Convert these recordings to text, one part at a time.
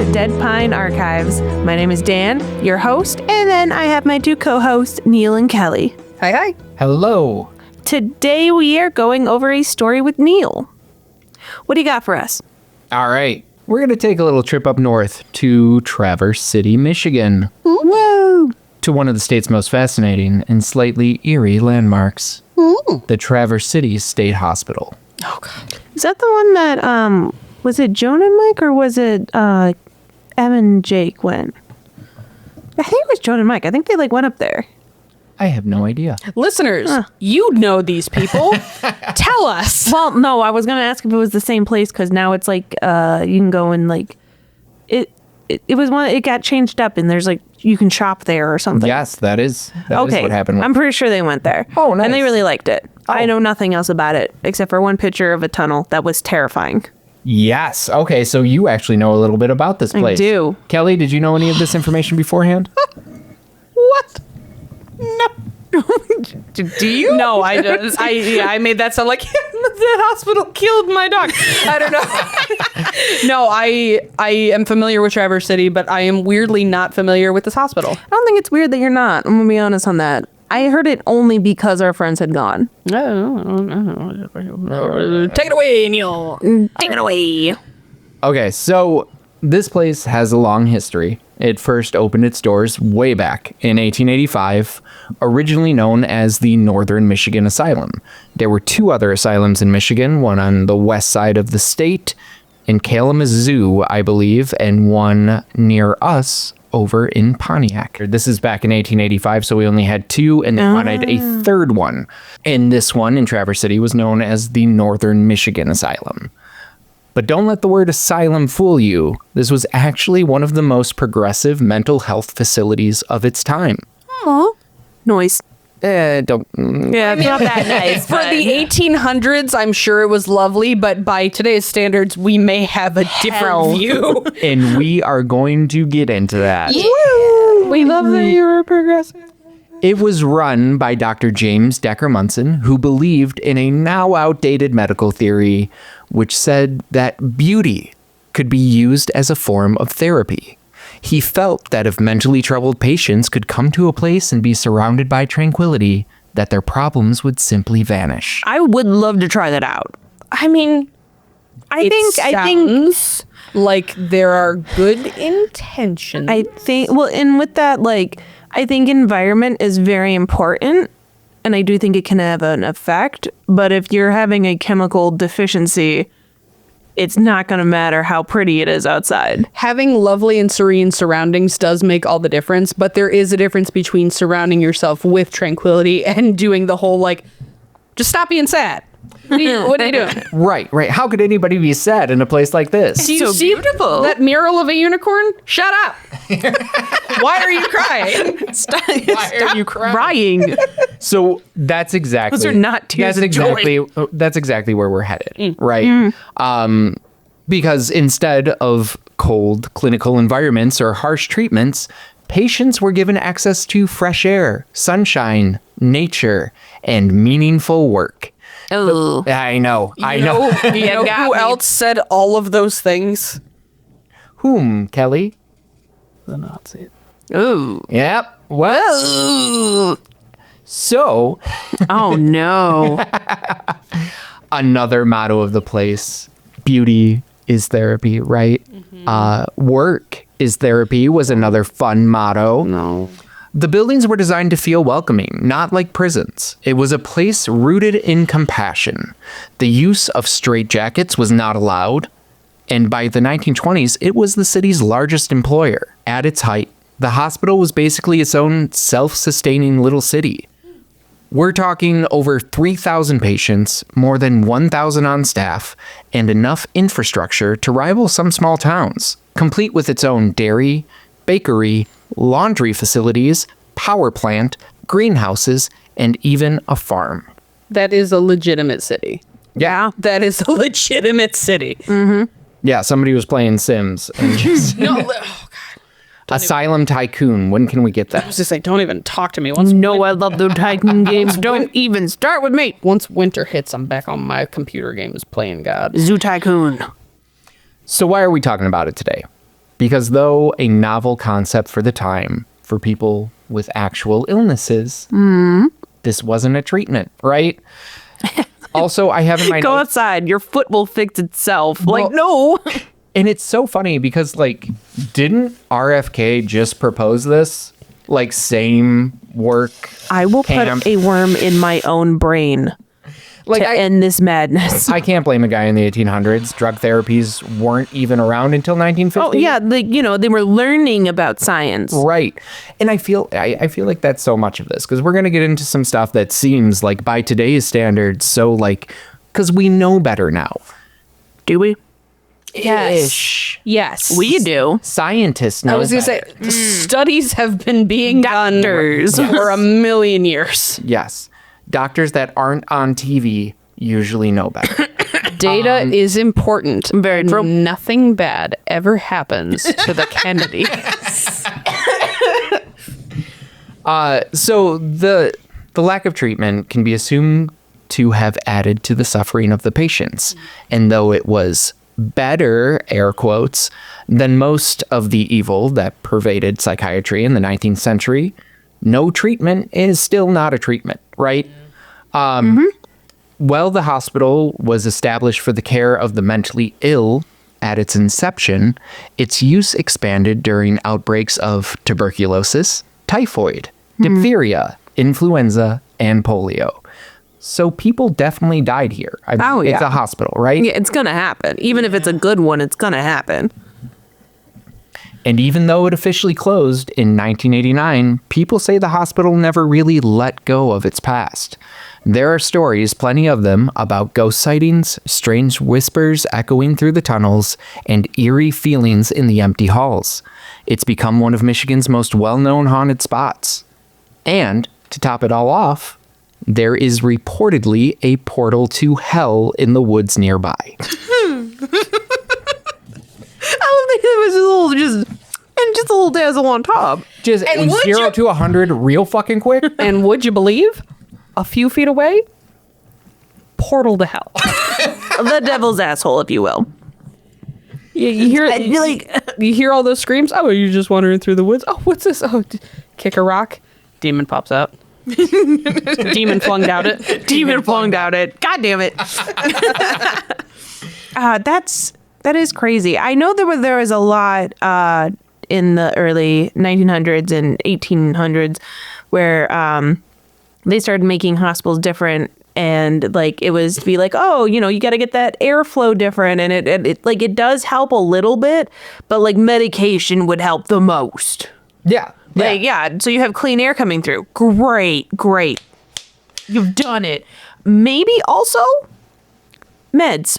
to Dead Pine Archives. My name is Dan, your host, and then I have my two co-hosts, Neil and Kelly. Hi. Hello. Today we are going over a story with Neil. What do you got for us? All right. We're going to take a little trip up north to Traverse City, Michigan. Whoa! To one of the state's most fascinating and slightly eerie landmarks. The Traverse City State Hospital. Oh, God. Is that the one that, was it Joan and Mike or was it, Em and Jake went? I think it was Joan and Mike. I think they, went up there. I have no idea. Listeners, you know these people. Tell us. Well, no, I was going to ask if it was the same place because now it's you can go and it was one, it got changed up and there's you can shop there or something. Yes, that is what happened. I'm pretty sure they went there. Oh, nice. And they really liked it. Oh. I know nothing else about it except for one picture of a tunnel that was terrifying. Yes. Okay, so you actually know a little bit about this place. I do. Kelly, did you know any of this information beforehand? What? No. Do you? No, I don't. I made that sound like the hospital killed my dog. I don't know. No, I am familiar with Traverse City, but I am weirdly not familiar with this hospital. I don't think it's weird that you're not. I'm going to be honest on that. I heard it only because our friends had gone. Take it away, Neil. Take it away. Okay, so this place has a long history. It first opened its doors way back in 1885, originally known as the Northern Michigan Asylum. There were two other asylums in Michigan, one on the west side of the state in Kalamazoo, I believe, and one near us over in Pontiac. This is back in 1885, so we only had two, and they wanted a third one. And this one in Traverse City was known as the Northern Michigan Asylum. But don't let the word asylum fool you. This was actually one of the most progressive mental health facilities of its time. Aw. Noise. Don't. Yeah, it's not that nice. For the 1800s, I'm sure it was lovely, but by today's standards, we may have a different view. And we are going to get into that. Yeah. We love that you're progressive. It was run by Dr. James Decker Munson, who believed in a now outdated medical theory, which said that beauty could be used as a form of therapy. He felt that if mentally troubled patients could come to a place and be surrounded by tranquility, that their problems would simply vanish. I would love to try that out. I mean, I think like there are good intentions. And with that, I think environment is very important, and I do think it can have an effect, but if you're having a chemical deficiency, it's not going to matter how pretty it is outside. Having lovely and serene surroundings does make all the difference, but there is a difference between surrounding yourself with tranquility and doing the whole, just stop being sad. What are you doing? Right. How could anybody be sad in a place like this? Do you see beautiful. That mural of a unicorn? Shut up. Why are you crying? Stop Are you crying? So that's exactly. Those are not tears of joy. That's exactly where we're headed, right? Because instead of cold clinical environments or harsh treatments, patients were given access to fresh air, sunshine, nature, and meaningful work. Oh, I know. You know who else said all of those things? Whom, Kelly? The Nazis. Ooh. Yep. Well. So. Oh, no. Another motto of the place. Beauty is therapy, right? Work is therapy was another fun motto. No. The buildings were designed to feel welcoming, not like prisons. It was a place rooted in compassion. The use of straitjackets was not allowed, and by the 1920s, it was the city's largest employer. At its height, the hospital was basically its own self-sustaining little city. We're talking over 3,000 patients, more than 1,000 on staff, and enough infrastructure to rival some small towns, complete with its own dairy, bakery, laundry facilities, power plant, greenhouses, and even a farm. That is a legitimate city. Yeah. That is a legitimate city. Mm-hmm. Yeah, somebody was playing Sims. And just God. Asylum Tycoon. When can we get that? I was just say, don't even talk to me. I love the Tycoon games. Don't even start with me. Once winter hits, I'm back on my computer games playing God. Zoo Tycoon. So why are we talking about it today? Because though a novel concept for the time for people with actual illnesses, this wasn't a treatment, right? Also, I have in my Go notes, outside. Your foot will fix itself. Well- Like, no. and it's so funny because, like, didn't RFK just propose this? Like, same work. I will camp. put a worm in my own brain Like, to end this madness. I can't blame a guy in the 1800s. Drug therapies weren't even around until 1950. Oh, yeah. Like, they were learning about science. Right. And I feel like that's so much of this, because we're going to get into some stuff that seems like by today's standards, so like, because we know better now. Do we? Ish. Yes. We do. Scientists know I was going to better. say, studies have been being Doctors. done for a million years. Yes. Doctors that aren't on TV usually know better. Data is important. Very true. Nothing bad ever happens to the Kennedys. So the lack of treatment can be assumed to have added to the suffering of the patients. And though it was better, air quotes, than most of the evil that pervaded psychiatry in the 19th century, no treatment is still not a treatment, right? Well, the hospital was established for the care of the mentally ill at its inception, its use expanded during outbreaks of tuberculosis, typhoid, diphtheria, influenza, and polio. So people definitely died here. It's yeah. a hospital, right? Yeah, it's going to happen. Even if it's a good one, it's going to happen. And even though it officially closed in 1989, people say the hospital never really let go of its past. There are stories, plenty of them, about ghost sightings, strange whispers echoing through the tunnels, and eerie feelings in the empty halls. It's become one of Michigan's most well-known haunted spots. And, to top it all off, there is reportedly a portal to hell in the woods nearby. I don't think it was just a little dazzle on top. Just And would 0 you- to 100 real fucking quick. And would you believe? A few feet away, portal to hell. The devil's asshole, if you will. You hear you hear all those screams. Oh, you're just wandering through the woods. Oh, what's this? Oh, kick a rock. Demon pops out. Demon flung out it. Demon flung out it. God damn it. That is crazy. I know there was a lot in the early 1900s and 1800s where they started making hospitals different, and like it was to be like, oh, you got to get that airflow different, and it does help a little bit, but like medication would help the most. Yeah. So you have clean air coming through. Great. You've done it. Maybe also meds.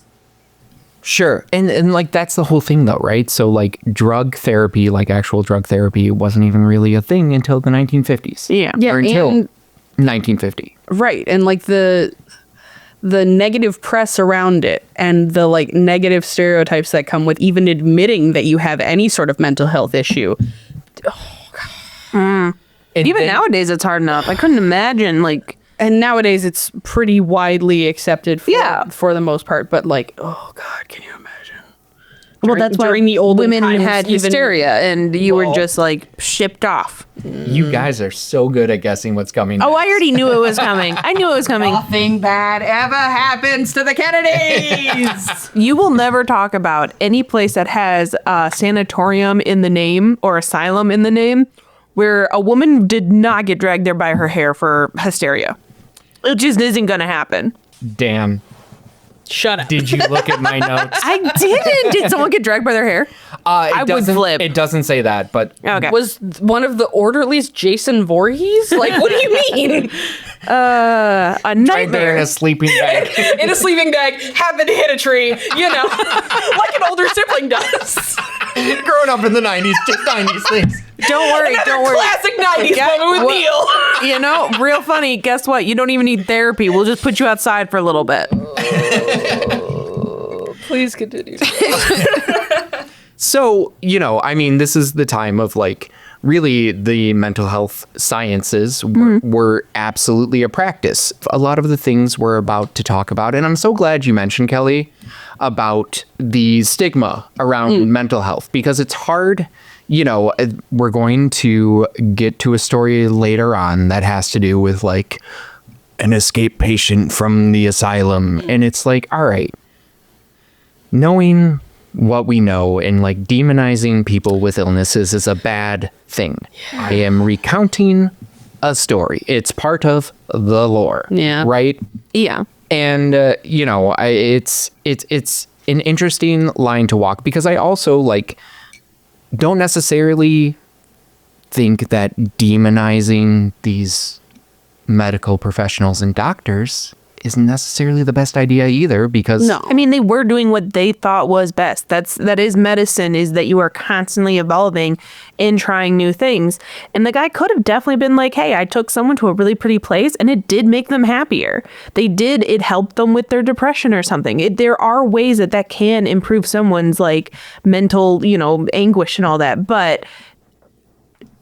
Sure. And like that's the whole thing though, right? So like drug therapy, like actual drug therapy wasn't even really a thing until the 1950s. Yeah. Or until and- 1950. Right, and like the negative press around it, and the like negative stereotypes that come with even admitting that you have any sort of mental health issue. And Even then- nowadays, it's hard enough. I couldn't imagine like. And nowadays it's pretty widely accepted Yeah. for the most part, but like, oh God, can you imagine? Well, that's why during the olden women times, had even- hysteria, and you Well- were just like shipped off. You guys are so good at guessing what's coming. Oh, I next. already knew it was coming. I knew it was coming. Nothing bad ever happens to the Kennedys. You will never talk about any place that has a sanatorium in the name or asylum in the name where a woman did not get dragged there by her hair for hysteria. It just isn't going to happen. Dan, Shut up. did you look at my notes? I didn't. Did someone get dragged by their hair? I would flip. It doesn't say that, but Okay. Was one of the orderlies Jason Voorhees? Like, what do you mean? A right there in nightmare. a sleeping bag. In a sleeping bag, happened to hit a tree, like an older sibling does. Growing up in the 90s, just 90s things. Don't worry. Classic 90s Yeah, moment with well- Neil. Real funny. Guess what? You don't even need therapy. We'll just put you outside for a little bit. Please continue. So, I mean, this is the time of like really the mental health sciences were absolutely a practice. A lot of the things we're about to talk about, and I'm so glad you mentioned, Kelly, about the stigma around mental health, because it's hard. You know, we're going to get to a story later on that has to do with like an escaped patient from the asylum. And it's like, all right, knowing what we know and like demonizing people with illnesses is a bad thing. Yeah. I am recounting a story. It's part of the lore. Yeah. Right? Yeah. And, you know, it's an interesting line to walk, because I also like don't necessarily think that demonizing these medical professionals and doctors isn't necessarily the best idea either, because No. I mean, they were doing what they thought was best. That is medicine, is that you are constantly evolving and trying new things. And the guy could have definitely been like, hey, I took someone to a really pretty place and it did make them happier. It helped them with their depression or something. There are ways that can improve someone's like mental, anguish and all that. But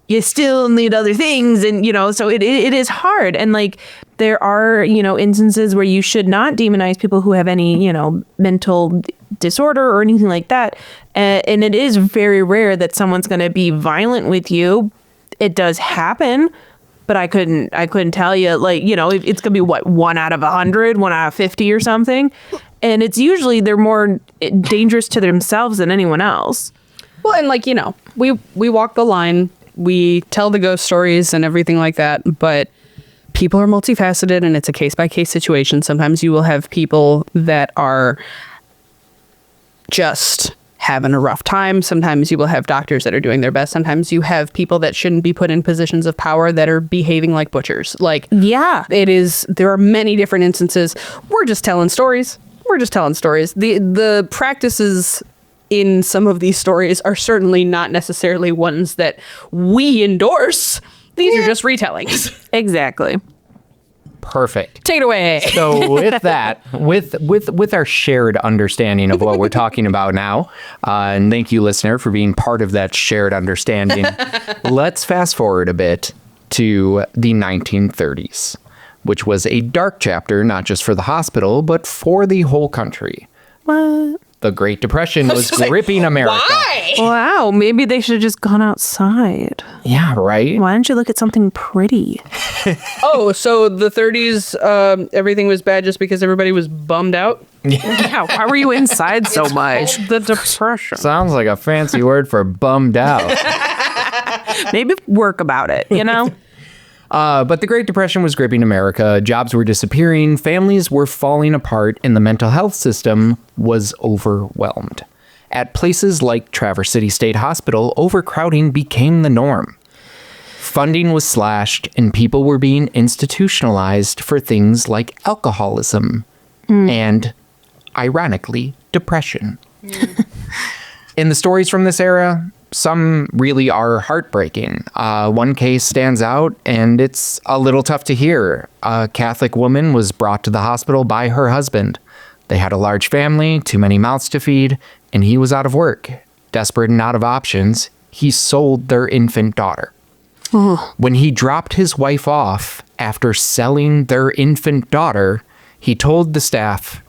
you still need other things, and so it is hard. And like there are instances where you should not demonize people who have any mental disorder or anything like that, and it is very rare that someone's going to be violent with you. It does happen, but I couldn't tell you, like, it's gonna be what, 1 out of 100, 1 out of 50 or something, and it's usually they're more dangerous to themselves than anyone else. Well, and like, we walk the line. We tell the ghost stories and everything like that, but people are multifaceted and it's a case-by-case situation. Sometimes you will have people that are just having a rough time. Sometimes you will have doctors that are doing their best. Sometimes you have people that shouldn't be put in positions of power that are behaving like butchers. Like, yeah, there are many different instances. We're just telling stories. The practices in some of these stories are certainly not necessarily ones that we endorse. These are just retellings. Exactly. Perfect. Take it away. So with that, with our shared understanding of what we're talking about now, and thank you, listener, for being part of that shared understanding, let's fast forward a bit to the 1930s, which was a dark chapter, not just for the hospital, but for the whole country. What? The Great Depression was gripping America. Why? Wow, maybe they should have just gone outside. Yeah, right? Why don't you look at something pretty? Oh, so the 30s, everything was bad just because everybody was bummed out? Yeah, why were you inside so much? The depression. Sounds like a fancy word for bummed out. Maybe work about it, But the Great Depression was gripping America. Jobs were disappearing. Families were falling apart, and the mental health system was overwhelmed. At places like Traverse City State Hospital, overcrowding became the norm. Funding was slashed, and people were being institutionalized for things like alcoholism and, ironically, depression. In the stories from this era, some really are heartbreaking. One case stands out, and it's a little tough to hear. A Catholic woman was brought to the hospital by her husband. They had a large family, too many mouths to feed, and he was out of work. Desperate and out of options, he sold their infant daughter. When he dropped his wife off after selling their infant daughter, he told the staff,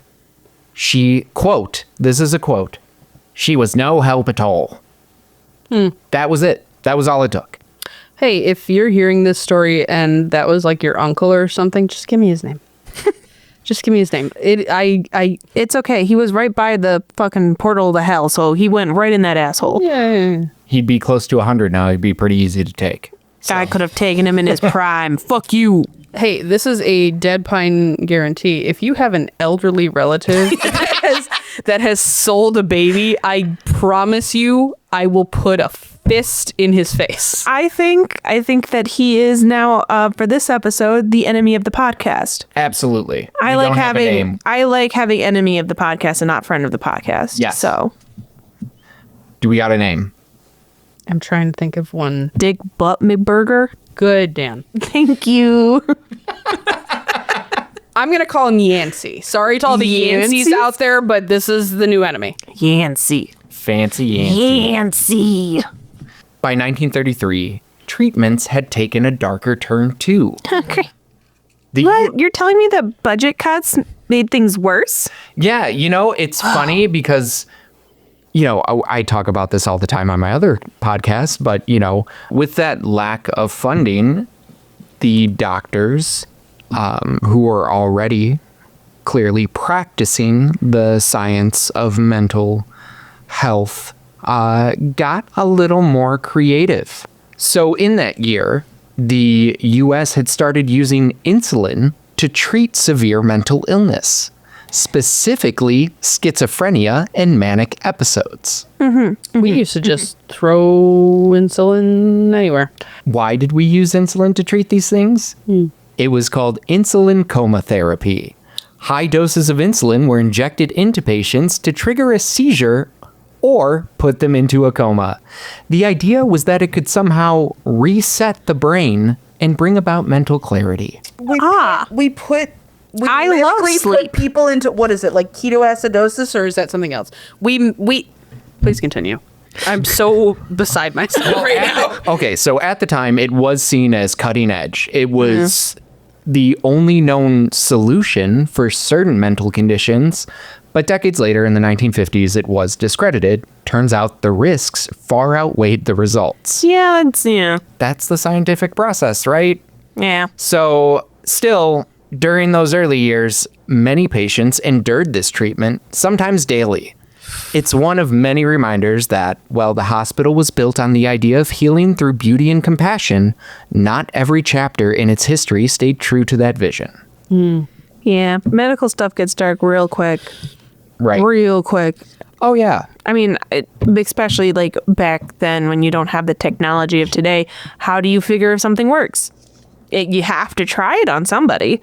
quote, this is a quote, she was no help at all. That was it. That was all it took. Hey, if you're hearing this story and that was like your uncle or something, just give me his name. Just give me his name. It's okay. He was right by the fucking portal to hell, so he went right in that asshole. Yeah. He'd be close to 100 now. It'd be pretty easy to take. Guy could have taken him in his prime. Fuck you. Hey, this is a dead pine guarantee. If you have an elderly relative that has sold a baby, I promise you, I will put a fist in his face. I think that he is now, for this episode, the enemy of the podcast. Absolutely. I like having enemy of the podcast and not friend of the podcast. Yes. So, do we got a name? I'm trying to think of one. Dick Butt McBurger. Good, Dan. Thank you. I'm going to call him Yancey. Sorry to all the Yanceys Yanceys out there, but this is the new enemy. Yancey. Fancy Yancey. Yancey. By 1933, treatments had taken a darker turn too. Okay. The What? You're telling me that budget cuts made things worse? Yeah, it's funny because, I talk about this all the time on my other podcast, but, with that lack of funding, the doctors who were already clearly practicing the science of mental health got a little more creative. So in that year, the U.S. had started using insulin to treat severe mental illness, specifically schizophrenia and manic episodes. We used to just throw insulin anywhere. Why did we use insulin to treat these things? It was called insulin coma therapy. High doses of insulin were injected into patients to trigger a seizure or put them into a coma. The idea was that it could somehow reset the brain and bring about mental clarity. We Ah. I love literally sleep. put people into, what is it, like ketoacidosis, Or is that something else? We please continue. I'm so beside myself right now. Okay, so at the time, it was seen as cutting edge. It was the only known solution for certain mental conditions, but decades later, in the 1950s, it was discredited. Turns out the risks far outweighed the results. Yeah, That's the scientific process, right? yeah. So, still, during those early years, many patients endured this treatment, sometimes daily. It's one of many reminders that, while the hospital was built on the idea of healing through beauty and compassion, not every chapter in its history stayed true to that vision. Yeah, medical stuff gets dark real quick. Right. Real quick. Oh, yeah. I mean, especially like back then when you don't have the technology of today, how do you figure if something works? You have to try it on somebody.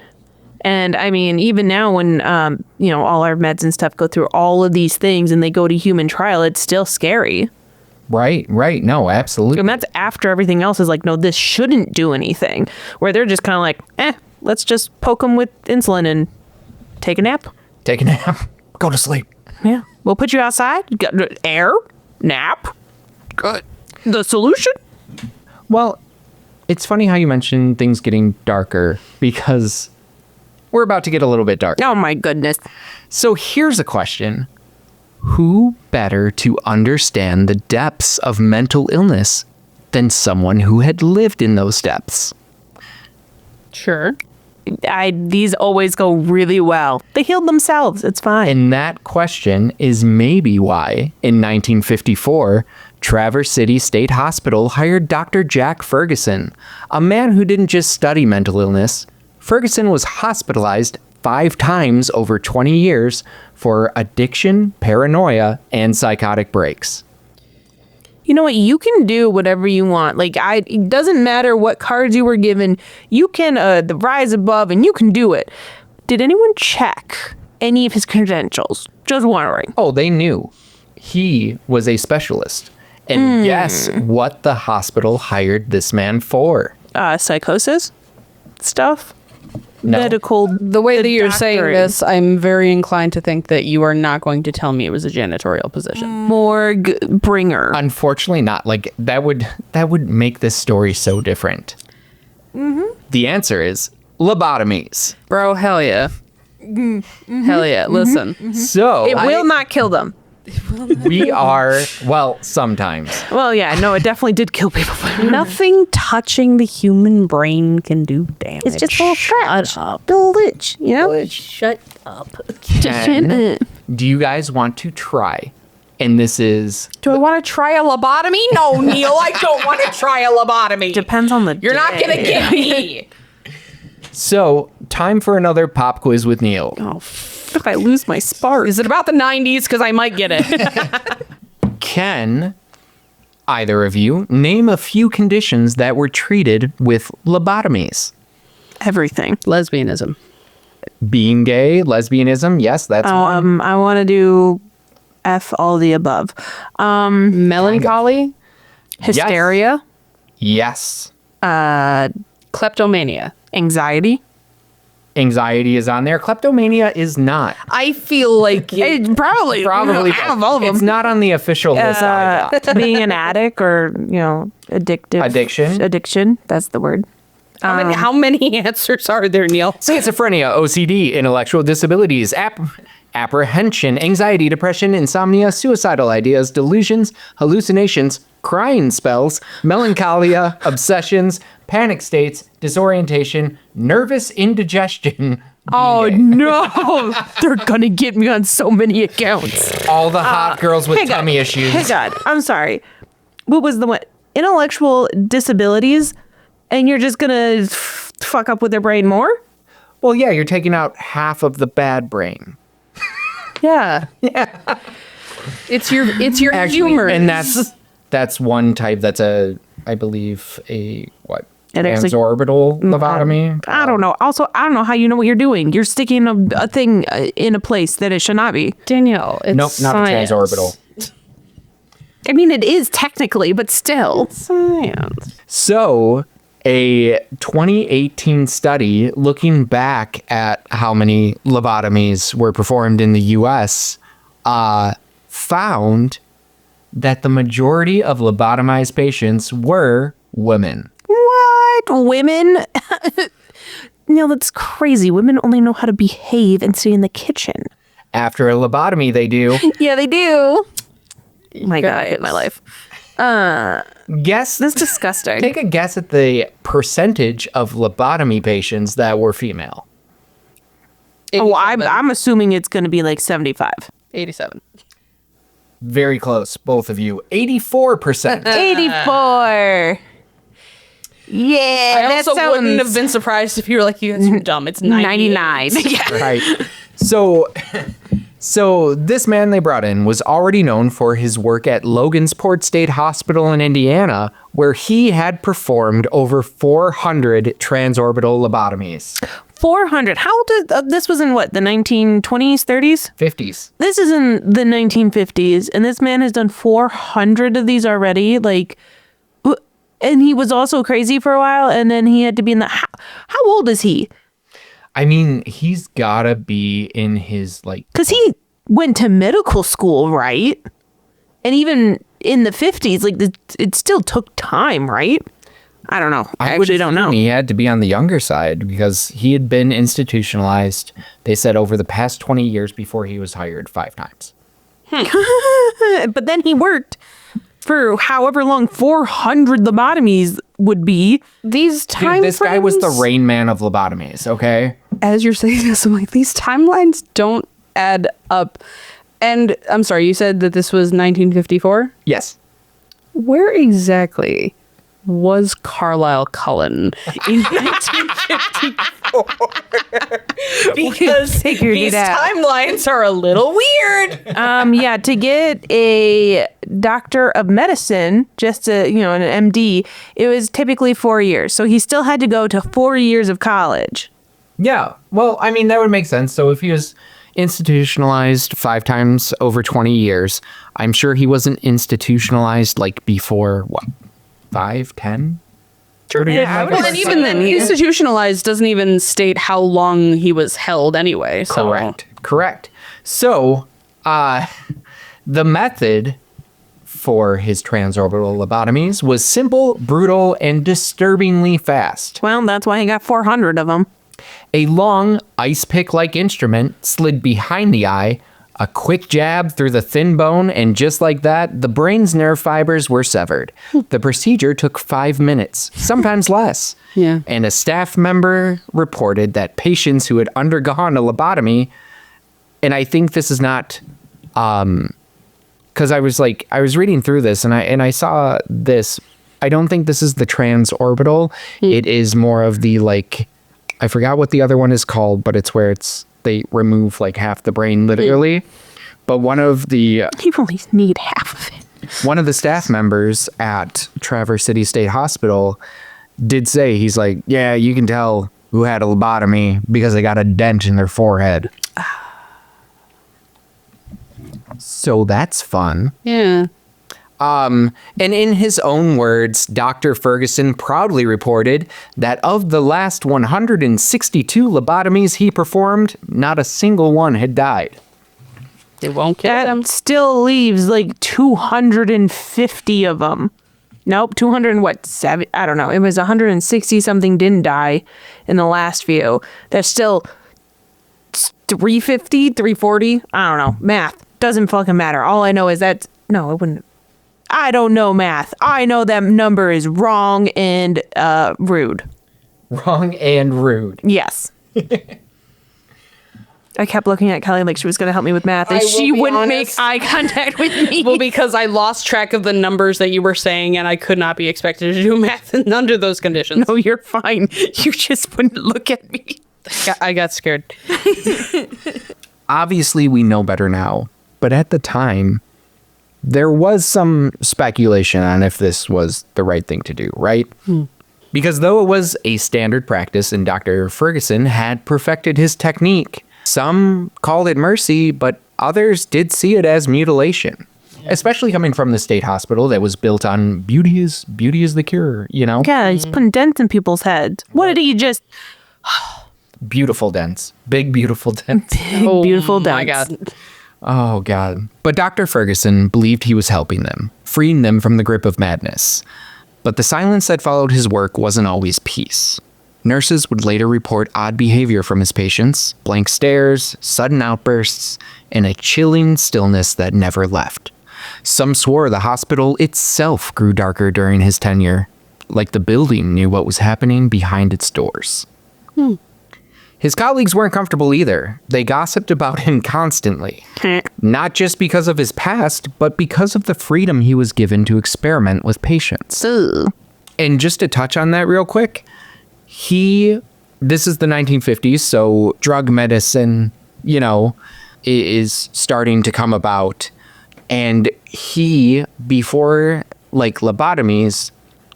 And I mean, even now when, all our meds and stuff go through all of these things and they go to human trial, it's still scary. Right. No, absolutely. And that's after everything else is like, no, this shouldn't do anything. Where they're just kind of like, let's just poke them with insulin and take a nap. Take a nap. Go to sleep. Yeah. We'll put you outside. Get air. Nap. Good. The solution? Well, it's funny how you mentioned things getting darker because we're about to get a little bit dark. Oh, my goodness. So here's a question. Who better to understand the depths of mental illness than someone who had lived in those depths? Sure. These always go really well. They healed themselves. It's fine. And that question is maybe why, in 1954, Traverse City State Hospital hired Dr. Jack Ferguson, a man who didn't just study mental illness. Ferguson was hospitalized 5 times over 20 years for addiction, paranoia, and psychotic breaks. You know what? You can do whatever you want. Like, it doesn't matter what cards you were given. You can rise above and you can do it. Did anyone check any of his credentials? Just wondering. Oh, they knew. He was a specialist. And guess what the hospital hired this man for? Psychosis stuff? No. Medical. The way that you're saying doctoring. this, I'm very inclined to think that you are not going to tell me it was a janitorial position. Morgue bringer. Unfortunately not. Like that would make this story so different. The answer is lobotomies. Bro, hell yeah. Hell yeah. Listen. So It will not kill them. we are, well, sometimes. Well, yeah, no, it definitely did kill people. Nothing touching the human brain can do damage. It's just a little scratch. Shut up. Little itch, you know? Shut up. Ken, do you guys want to try? And this is Do I want to try a lobotomy? No, Neil, I don't want to try a lobotomy. Depends on the You're not going to get me. so time for another pop quiz with Neil. Oh, if I lose my spark. Is it about the 90s? Because I might get it. Can either of you name a few conditions that were treated with lobotomies? Everything. Lesbianism. Being gay, lesbianism, yes, that's one. I want to do F all the above. Melancholy. Hysteria, Yes. Kleptomania. anxiety, Anxiety is on there. Kleptomania is not. I feel like Probably out of all of them. It's not on the official list either. Being an addict or addictive addiction. That's the word. how many answers are there, Neil? Schizophrenia, OCD, intellectual disabilities, apprehension, anxiety, depression, insomnia, suicidal ideas, delusions, hallucinations, crying spells, melancholia, obsessions, panic states, disorientation, nervous indigestion. Oh no, they're gonna get me on so many accounts. All the hot girls with tummy issues. Hey God, I'm sorry. What was the one? Intellectual disabilities, and you're just gonna fuck up with their brain more? Well, yeah, you're taking out half of the bad brain. Yeah. It's your humor. And that's one type. That's I believe a transorbital lobotomy. I don't know. Also, I don't know how you know what you're doing. You're sticking a thing in a place that it should not be. Danielle, it's Nope, not the science. transorbital. I mean, it is technically, but still. It's science. So, a 2018 study looking back at how many lobotomies were performed in the U.S. Found that the majority of lobotomized patients were women. What? Women? No, that's crazy. Women only know how to behave and stay in the kitchen. After a lobotomy, they do. Yeah, they do. My God, I hate my life. Guess That's disgusting. Take a guess at the percentage of lobotomy patients that were female. Oh, I'm assuming it's going to be like 75. 87. Very close, both of you. 84%. 84. Yeah, I that also wouldn't sounds have been surprised if you were like, you guys are dumb. It's 99. Yeah. Right. So this man they brought in was already known for his work at Logansport State Hospital in Indiana, where he had performed over 400 transorbital lobotomies. 400. How old is this? Was in what, the 1920s, 30s? 50s. This is in the 1950s, and this man has done 400 of these already. And he was also crazy for a while, and then he had to be in the. How old is he? I mean, he's gotta be in his Because he went to medical school, right? And even in the 50s, it still took time, right? I don't know. I actually don't know. He had to be on the younger side because he had been institutionalized, they said, over the past 20 years before he was hired 5 times. But then he worked for however long 400 lobotomies would be. These time Dude, this guy was the frames- Rain Man of lobotomies, okay? As you're saying this, I'm like, these timelines don't add up. And I'm sorry, you said that this was 1954? Yes. Where exactly was Carlisle Cullen in 1954? Because Figured it these out. timelines are a little weird. Yeah, to get a doctor of medicine, just an MD, it was typically 4 years. So he still had to go to 4 years of college. Yeah. Well, I mean, that would make sense. So if he was institutionalized 5 times over 20 years, I'm sure he wasn't institutionalized before, 5, 10? 30 years? Well, and even then, institutionalized doesn't even state how long he was held anyway. So. Correct. So, the method for his transorbital lobotomies was simple, brutal, and disturbingly fast. Well, that's why he got 400 of them. A long, ice pick-like instrument slid behind the eye, a quick jab through the thin bone, and just like that, the brain's nerve fibers were severed. The procedure took 5 minutes, sometimes less. Yeah. And a staff member reported that patients who had undergone a lobotomy, and I think this is not, because I was reading through this and I saw this. I don't think this is the transorbital. It is more of the I forgot what the other one is called, but it's where they remove half the brain literally. But one of the You only need half of it. one of the staff members at Traverse City State Hospital did say, he's like, yeah, you can tell who had a lobotomy because they got a dent in their forehead. So that's fun. Yeah. And in his own words, Dr. Ferguson proudly reported that of the last 162 lobotomies he performed, not a single one had died. They won't kill That them. still leaves like 250 of them. Nope, 200 and what? Seven? I don't know. It was 160 something didn't die in the last few. That's still 350, 340. I don't know. Math doesn't fucking matter. All I know is that no, it wouldn't. I don't know math. I know that number is wrong and rude. Wrong and rude. Yes. I kept looking at Kelly like she was going to help me with math, and I will she be wouldn't honest. make eye contact with me. Well, because I lost track of the numbers that you were saying, and I could not be expected to do math under those conditions. No, you're fine. You just wouldn't look at me. I got scared. Obviously, we know better now, but at the time, there was some speculation on if this was the right thing to do, right? Because though it was a standard practice and Dr. Ferguson had perfected his technique, some called it mercy, but others did see it as mutilation. Especially coming from the state hospital that was built on beauty is the cure, you know? Yeah, he's putting dents in people's heads. What did he just... Beautiful dents. Big, beautiful dents. Big, beautiful dents. My God. Oh, God. But Dr. Ferguson believed he was helping them, freeing them from the grip of madness. But the silence that followed his work wasn't always peace. Nurses would later report odd behavior from his patients, blank stares, sudden outbursts, and a chilling stillness that never left. Some swore the hospital itself grew darker during his tenure, like the building knew what was happening behind its doors. His colleagues weren't comfortable either. They gossiped about him constantly. Not just because of his past, but because of the freedom he was given to experiment with patients. And just to touch on that real quick, this is the 1950s, so drug medicine, is starting to come about. And he, before lobotomies,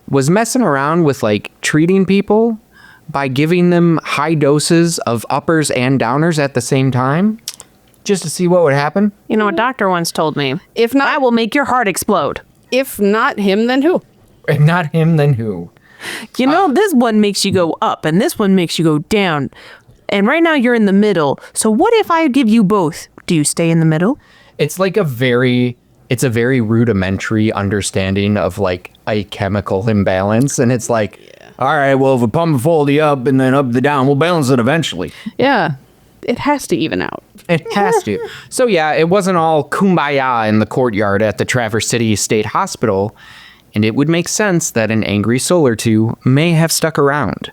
was messing around with treating people by giving them high doses of uppers and downers at the same time, just to see what would happen. You know, a doctor once told me, If not, I will make your heart explode. if not him, then who? And not him, then who? You know, this one makes you go up, and this one makes you go down. And right now you're in the middle. So what if I give you both? Do you stay in the middle? It's a very rudimentary understanding of a chemical imbalance, and it's all right, well, if we pump full the up and then up the down, we'll balance it eventually. Yeah. It has to even out. It has to. So yeah, it wasn't all kumbaya in the courtyard at the Traverse City State Hospital, and it would make sense that an angry soul or two may have stuck around.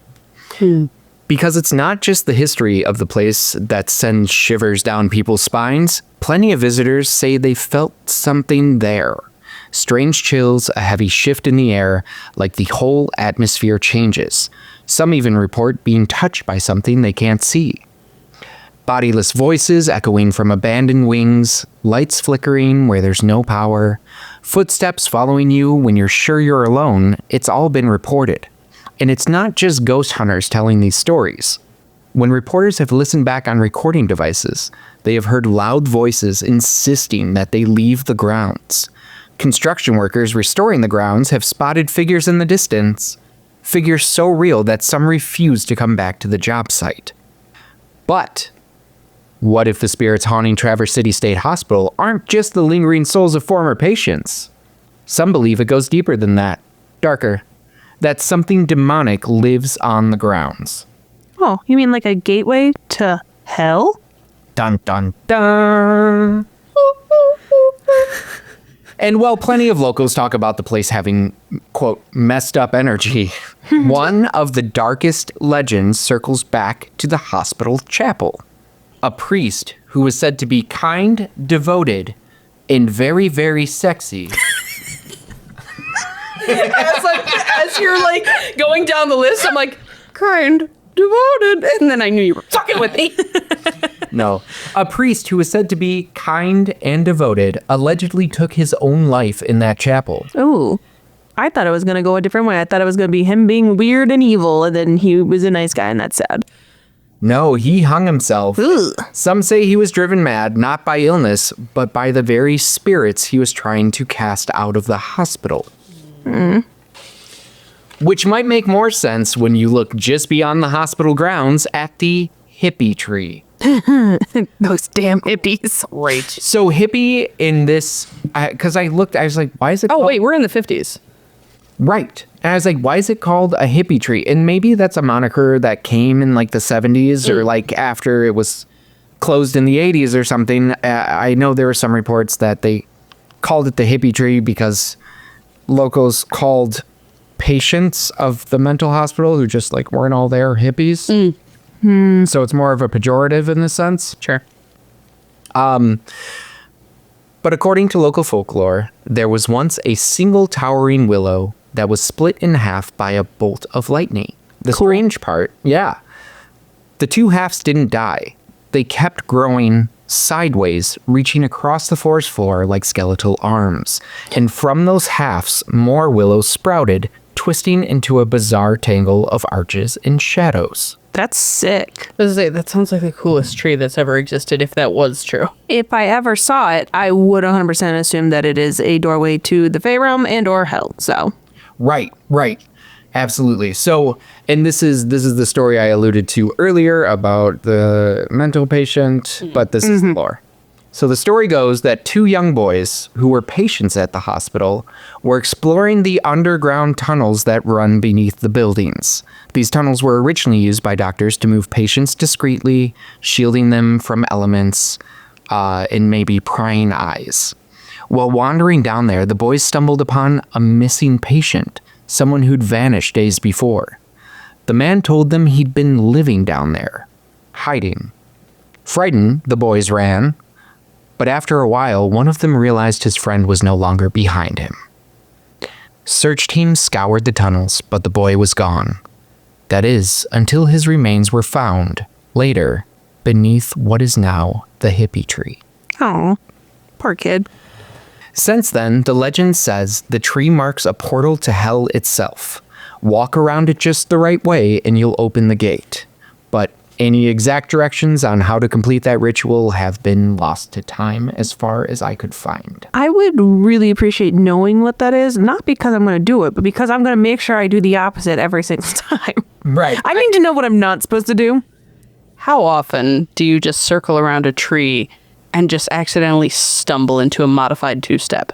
Because it's not just the history of the place that sends shivers down people's spines. Plenty of visitors say they felt something there. Strange chills, a heavy shift in the air, like the whole atmosphere changes. Some even report being touched by something they can't see. Bodiless voices echoing from abandoned wings, lights flickering where there's no power, footsteps following you when you're sure you're alone. It's all been reported. And it's not just ghost hunters telling these stories. When reporters have listened back on recording devices, they have heard loud voices insisting that they leave the grounds. Construction workers restoring the grounds have spotted figures in the distance, figures so real that some refuse to come back to the job site. But what if the spirits haunting Traverse City State Hospital aren't just the lingering souls of former patients? Some believe it goes deeper than that, darker, that something demonic lives on the grounds. Oh, you mean like a gateway to hell? Dun dun dun. And while plenty of locals talk about the place having, quote, messed up energy, one of the darkest legends circles back to the hospital chapel. A priest who was said to be kind, devoted, and very, very sexy. As you're going down the list, I'm kind, devoted, and then I knew you were fucking with me. No. A priest who was said to be kind and devoted allegedly took his own life in that chapel. Ooh. I thought it was going to go a different way. I thought it was going to be him being weird and evil, and then he was a nice guy, and that's sad. No, he hung himself. Ugh. Some say he was driven mad, not by illness, but by the very spirits he was trying to cast out of the hospital. Which might make more sense when you look just beyond the hospital grounds at the hippie tree. Those damn hippies. Great. So hippie in this, because I was like, why is it Oh, called? wait, we're in the 50s. Right. And I was like, why is it called a hippie tree? And maybe that's a moniker that came in like the 70s or like after it was closed in the 80s or something. I know there were some reports that they called it the hippie tree because locals called patients of the mental hospital who just like weren't all there hippies. So it's more of a pejorative in this sense. Sure. But according to local folklore, there was once a single towering willow that was split in half by a bolt of lightning. The strange part, yeah. The two halves didn't die. They kept growing sideways, reaching across the forest floor like skeletal arms. And from those halves, more willows sprouted, twisting into a bizarre tangle of arches and shadows. That's sick. I was gonna say, that sounds like the coolest tree that's ever existed, if that was true. If I ever saw it, I would 100% assume that it is a doorway to the Fey realm and or hell. So, Right. Absolutely. So, and this is the story I alluded to earlier about the mental patient, but this is the lore. So the story goes that two young boys who were patients at the hospital were exploring the underground tunnels that run beneath the buildings. These tunnels were originally used by doctors to move patients discreetly, shielding them from elements and maybe prying eyes. While wandering down there, the boys stumbled upon a missing patient, someone who'd vanished days before. The man told them he'd been living down there, hiding. Frightened, the boys ran. But after a while, one of them realized his friend was no longer behind him. Search teams scoured the tunnels, but the boy was gone. That is, until his remains were found, later, beneath what is now the hippie tree. oh, poor kid. Since then, the legend says the tree marks a portal to hell itself. Walk around it just the right way and you'll open the gate. But any exact directions on how to complete that ritual have been lost to time as far as I could find. I would really appreciate knowing what that is, not because I'm going to do it, but because I'm going to make sure I do the opposite every single time. Right. I need to know what I'm not supposed to do. How often do you just circle around a tree and just accidentally stumble into a modified two-step?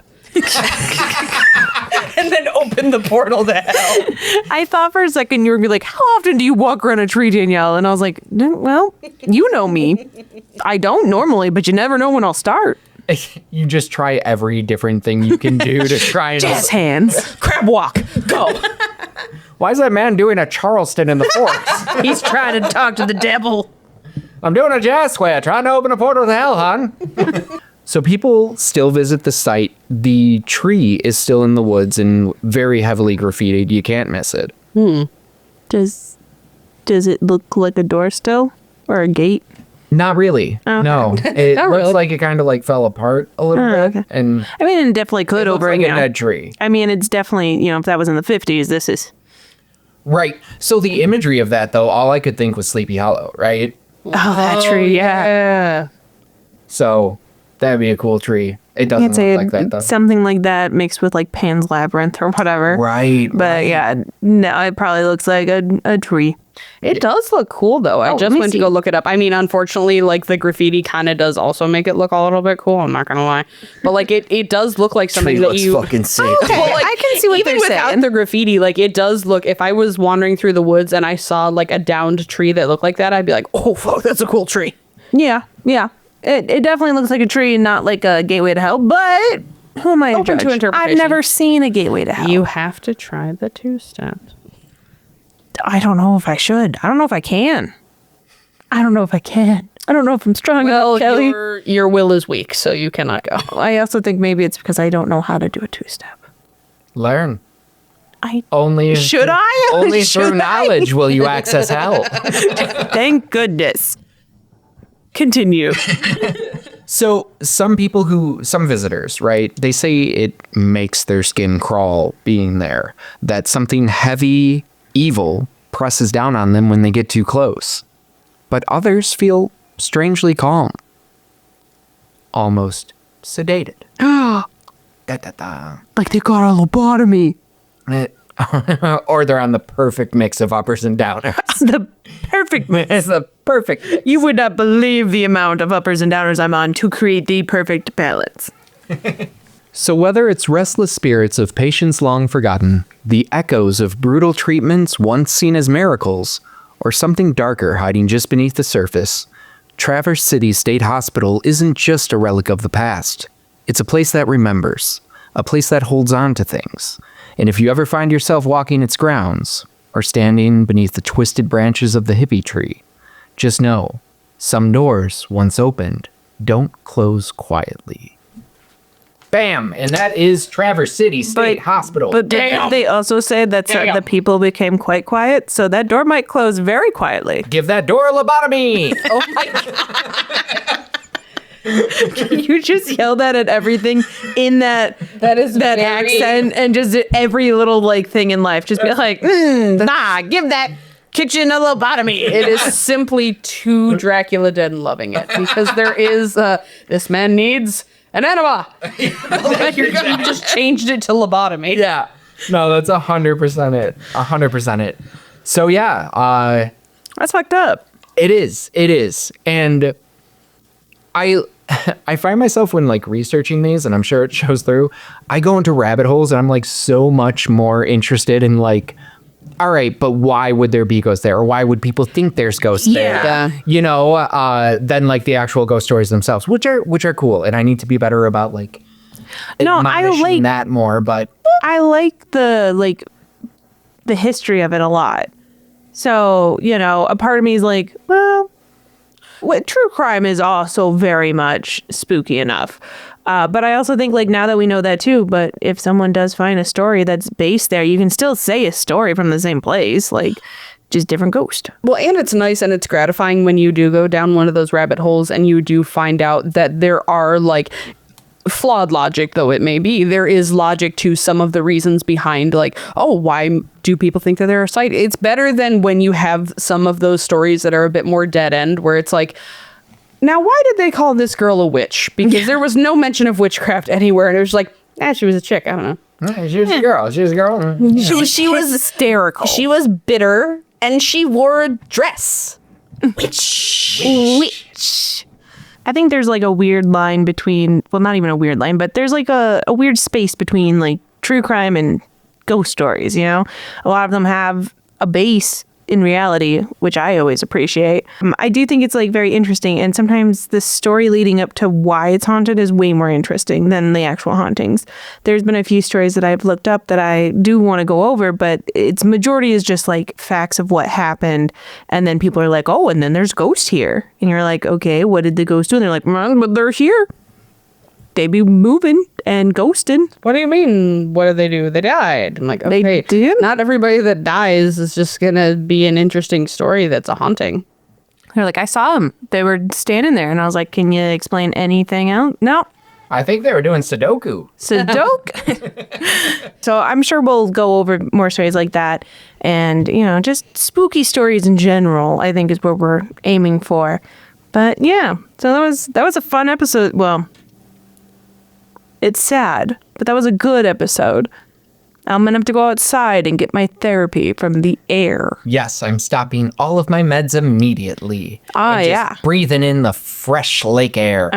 And then open the portal to hell. I thought for a second you were going to be like, how often do you walk around a tree, Danielle? And I was like, well, you know me. I don't normally, but you never know when I'll start. You just try every different thing you can do to try and... Jazz hands. Crab walk. Go. Why is that man doing a Charleston in the forest? He's trying to talk to the devil. I'm doing a jazz square, trying to open a portal to hell, hon. So people still visit the site. The tree is still in the woods and very heavily graffitied. You can't miss it. Does it look like a door still? Or a gate? Not really. Okay. No. It looks like it kind of like fell apart a little bit. okay. And I mean, it definitely could it looks over like you a know. dead tree. I mean, it's definitely, if that was in the 50s, this is... Right. So the imagery of that, though, all I could think was Sleepy Hollow, right? Oh, that tree, yeah. So that'd be a cool tree. It doesn't I'd say look like that, though. something like that mixed with like Pan's Labyrinth or whatever. Right. But yeah, no, it probably looks like a tree. It does look cool, though. I let just me went to see. go look it up. I mean, unfortunately, like, the graffiti kind of does also make it look a little bit cool. I'm not going to lie. But, like, it does look like something that you... fucking sick. Okay, Well, like, I can see what even they're without saying. the graffiti, like, it does look... If I was wandering through the woods and I saw, like, a downed tree that looked like that, I'd be like, oh, fuck, that's a cool tree. Yeah. It definitely looks like a tree, not like a gateway to hell, but who am I to Open judge? to interpretation. I've never seen a gateway to hell. You have to try the two-step. I don't know if I should. I don't know if I can. I don't know if I can. I don't know if I'm strong Well, enough, Kelly. your will is weak, so you cannot go. I also think maybe it's because I don't know how to do a two-step. Learn. I Only Should I? Only Should through I? knowledge will you access hell. Thank goodness. Continue. So some visitors, right? They say it makes their skin crawl being there. That something heavy, evil presses down on them when they get too close. but others feel strangely calm, almost sedated. Da-da-da. Like they got a lobotomy. Or they're on the perfect mix of uppers and downers. The perfect mix. It's the perfect mix. You would not believe the amount of uppers and downers I'm on to create the perfect balance. So whether it's restless spirits of patients long forgotten, the echoes of brutal treatments once seen as miracles, or something darker hiding just beneath the surface, Traverse City State Hospital isn't just a relic of the past. It's a place that remembers, a place that holds on to things. And if you ever find yourself walking its grounds, or standing beneath the twisted branches of the hippie tree, just know, some doors, once opened, don't close quietly. Bam! And that is Traverse City State Hospital. But they also say that the people became quite quiet, so that door might close very quietly. Give that door a lobotomy! Oh my God. You just yell that at everything in that accent and just every little like thing in life. Just be like, nah, give that kitchen a lobotomy. It is simply too Dracula Dead and loving it, because there is this man needs an enema. You just changed it to lobotomy. Yeah. No, that's 100% it. 100% it. So yeah, That's fucked up. it is. It is. And I find myself when like researching these, and I'm sure it shows through, I go into rabbit holes and I'm like so much more interested in like, all right, but why would there be ghosts there? Or why would people think there's ghosts there? Yeah. You know, than like the actual ghost stories themselves, which are cool. And I need to be better about like No, I admonishing like that more, but I like the history of it a lot. So, you know, a part of me is like, well, true crime is also very much spooky enough. But I also think like now that we know that too, but if someone does find a story that's based there, you can still say a story from the same place, like just different ghost. Well, and it's nice and it's gratifying when you do go down one of those rabbit holes and you do find out that there are like flawed logic, though it may be, there is logic to some of the reasons behind like, oh, why do people think that they're a site? It's better than when you have some of those stories that are a bit more dead end where it's like, now why did they call this girl a witch? Because there was no mention of witchcraft anywhere, and it was like, she was a chick, I don't know. she was a girl. She was a girl. She was hysterical. She was bitter and she wore a dress. Witch. I think there's like a weird line between, well, not even a weird line, but there's like a weird space between like true crime and ghost stories, you know? A lot of them have a base in reality, which I always appreciate. I do think it's like very interesting, and sometimes the story leading up to why it's haunted is way more interesting than the actual hauntings. There's been a few stories that I've looked up that I do want to go over, but its majority is just like facts of what happened, and then people are like, oh, and then there's ghosts here, and you're like, okay, what did the ghosts do? And they're like, but they're here. They be moving and ghosting. What do you mean? What did they do? They died. I'm like, okay, They did? Not everybody that dies is just gonna be an interesting story that's a haunting. They're like, I saw them. They were standing there, and I was like, can you explain anything else? No. I think they were doing Sudoku. So I'm sure we'll go over more stories like that, and you know, just spooky stories in general, I think is what we're aiming for. But yeah, so that was a fun episode. Well, it's sad, but that was a good episode. I'm gonna have to go outside and get my therapy from the air. Yes, I'm stopping all of my meds immediately. Ah, and just yeah. breathing in the fresh lake air.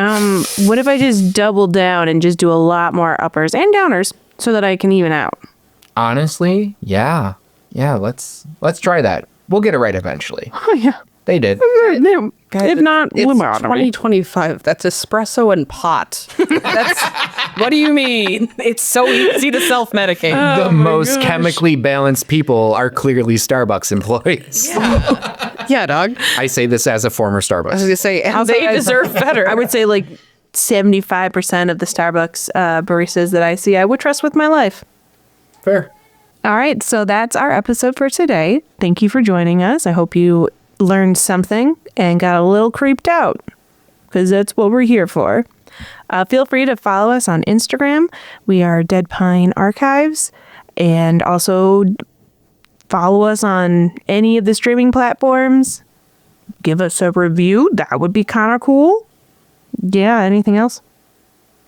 What if I just double down and just do a lot more uppers and downers so that I can even out? Honestly, yeah. Yeah, let's try that. We'll get it right eventually. Oh yeah. They did. If not, It's lobotomy. 2025. That's espresso and pot. That's what do you mean? It's so easy to self-medicate. The most chemically balanced people are clearly Starbucks employees. Yeah, dog. I say this as a former I was Starbucks. gonna say, and they deserve better. I would say like 75% of the Starbucks baristas that I see, I would trust with my life. Fair. All right, so that's our episode for today. Thank you for joining us. I hope you learned something and got a little creeped out, because that's what we're here for. Feel free to follow us on Instagram. We are Dead Pine Archives, and also follow us on any of the streaming platforms. give us a review. That would be kind of cool. Yeah, anything else?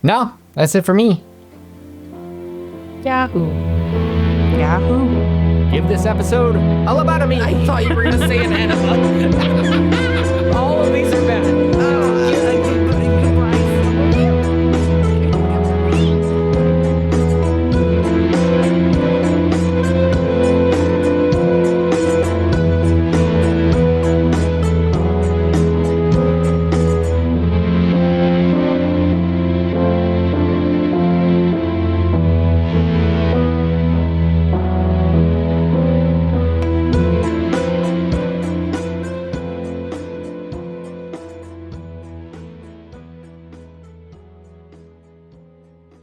No, that's it for me. Yahoo. Yahoo. Give this episode a lobotomy. I thought you were going to say an animal. All of these are bad.